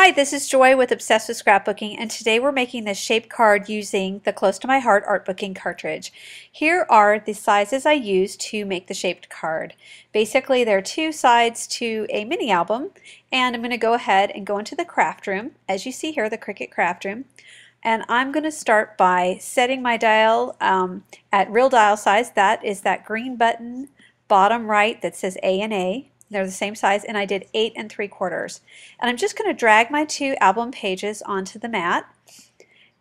Hi, this is Joy with Obsessed with Scrapbooking, and today we're making this shape card using the Close to My Heart Artbooking cartridge. Here are the sizes I used to make the shaped card. Basically, there are two sides to a mini album, and I'm going to go ahead and go into the craft room, as you see here, the Cricut craft room, and I'm going to start by setting my dial at real dial size. That is that green button bottom right that says A and A. They're the same size, and I did 8 3/4. And I'm just going to drag my two album pages onto the mat,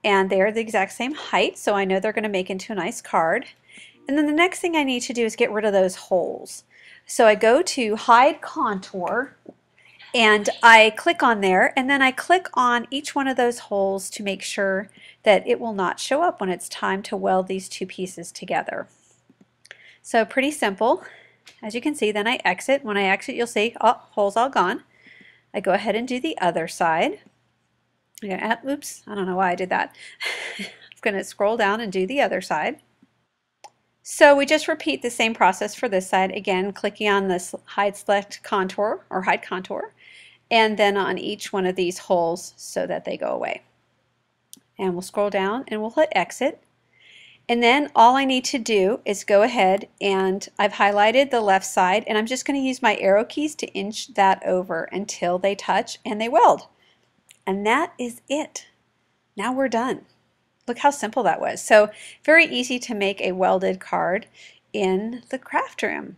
and they're the exact same height, so I know they're going to make into a nice card. And then the next thing I need to do is get rid of those holes. So I go to Hide Contour, and I click on there, and then I click on each one of those holes to make sure that it will not show up when it's time to weld these two pieces together. So pretty simple. As you can see, then I exit. When I exit, you'll see, oh, hole's all gone. I go ahead and do the other side. Oops, I don't know why I did that. I'm going to scroll down and do the other side. So we just repeat the same process for this side. Again, clicking on this Hide Select Contour or Hide Contour, and then on each one of these holes so that they go away. And we'll scroll down and we'll hit Exit. And then all I need to do is go ahead, and I've highlighted the left side, and I'm just going to use my arrow keys to inch that over until they touch and they weld. And that is it. Now we're done. Look how simple that was. So very easy to make a welded card in the craft room.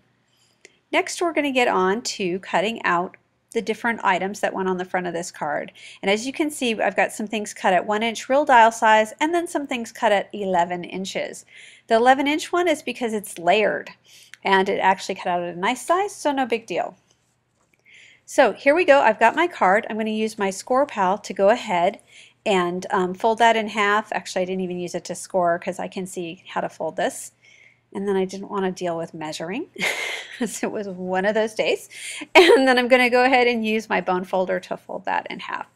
Next, we're going to get on to cutting out the different items that went on the front of this card. And as you can see, I've got some things cut at 1 inch real dial size, and then some things cut at 11 inches. The 11-inch one is because it's layered, and it actually cut out at a nice size, so no big deal. So here we go. I've got my card. I'm going to use my score pal to go ahead and fold that in half. Actually, I didn't even use it to score because I can see how to fold this. And then I didn't want to deal with measuring, so it was one of those days. And then I'm going to go ahead and use my bone folder to fold that in half.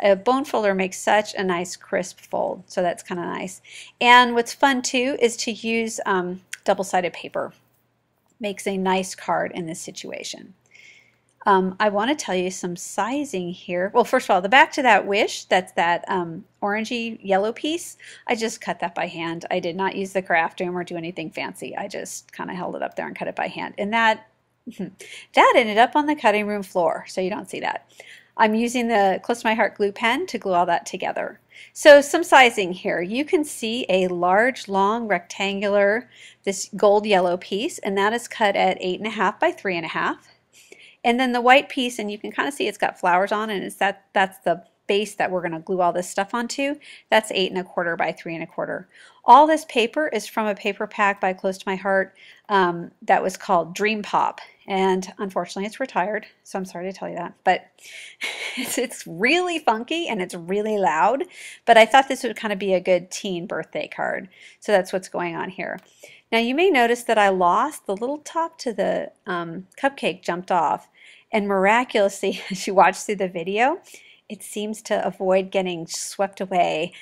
A bone folder makes such a nice crisp fold, so that's kind of nice. And what's fun too is to use double-sided paper. Makes a nice card in this situation. I want to tell you some sizing here. Well, first of all, the back to that wish, that's that orangey yellow piece, I just cut that by hand. I did not use the craft room or do anything fancy. I just kind of held it up there and cut it by hand. And that ended up on the cutting room floor, so you don't see that. I'm using the Close to My Heart glue pen to glue all that together. So some sizing here. You can see a large, long, rectangular, this gold yellow piece, and that is cut at 8.5 by 3.5. And then the white piece, and you can kind of see it's got flowers on, and that's the base that we're going to glue all this stuff onto. That's 8.25 by 3.25. All this paper is from a paper pack by Close to My Heart that was called Dream Pop, and unfortunately it's retired, so I'm sorry to tell you that. But it's really funky and it's really loud, but I thought this would kind of be a good teen birthday card, so that's what's going on here. Now you may notice that I lost the little top to the cupcake jumped off, and miraculously, as you watch through the video, it seems to avoid getting swept away.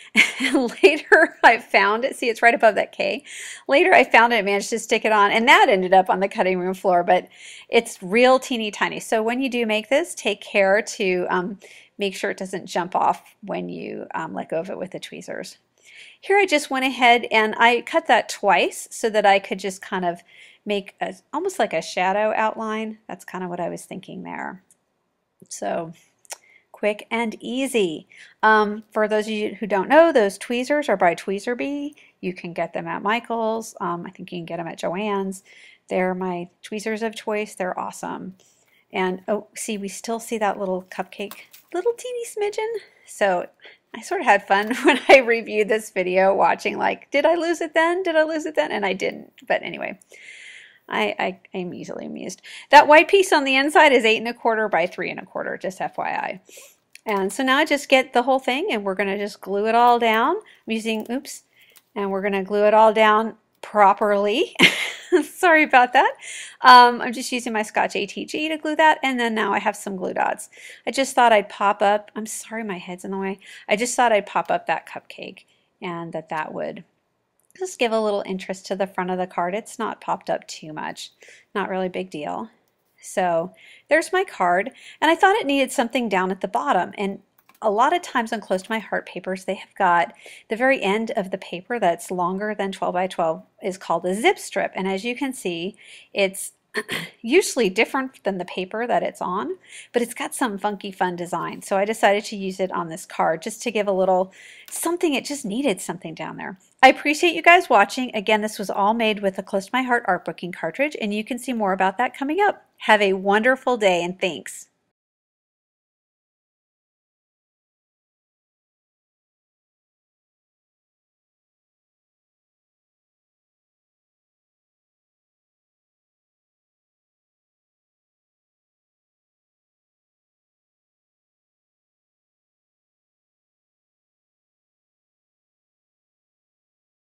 Later I found it, see it's right above that K. Later I found it and managed to stick it on, and that ended up on the cutting room floor, but it's real teeny tiny. So when you do make this, take care to make sure it doesn't jump off when you let go of it with the tweezers. Here I just went ahead and I cut that twice so that I could just kind of make almost like a shadow outline. That's kind of what I was thinking there. So quick and easy. For those of you who don't know, those tweezers are by Tweezerbee. You can get them at Michael's. I think you can get them at Joann's. They're my tweezers of choice. They're awesome. And oh, see, we still see that little cupcake, little teeny smidgen. So I sort of had fun when I reviewed this video, watching like, did I lose it then? Did I lose it then? And I didn't. But anyway, I am easily amused. That white piece on the inside is 8.25 by 3.25, just FYI. And so now I just get the whole thing, and we're going to just glue it all down. I'm using, oops, and we're going to glue it all down properly. Sorry about that. I'm just using my Scotch ATG to glue that, and then now I have some glue dots. I just thought I'd pop up, I'm sorry my head's in the way, I just thought I'd pop up that cupcake, and that would just give a little interest to the front of the card. It's not popped up too much, not really a big deal. So there's my card, and I thought it needed something down at the bottom, and a lot of times on Close to My Heart papers, they have got the very end of the paper that's longer than 12 by 12 is called a zip strip. And as you can see, it's usually different than the paper that it's on, but it's got some funky fun design. So I decided to use it on this card just to give a little something. It just needed something down there. I appreciate you guys watching. Again, this was all made with the Close to My Heart Artbooking cartridge, and you can see more about that coming up. Have a wonderful day, and thanks.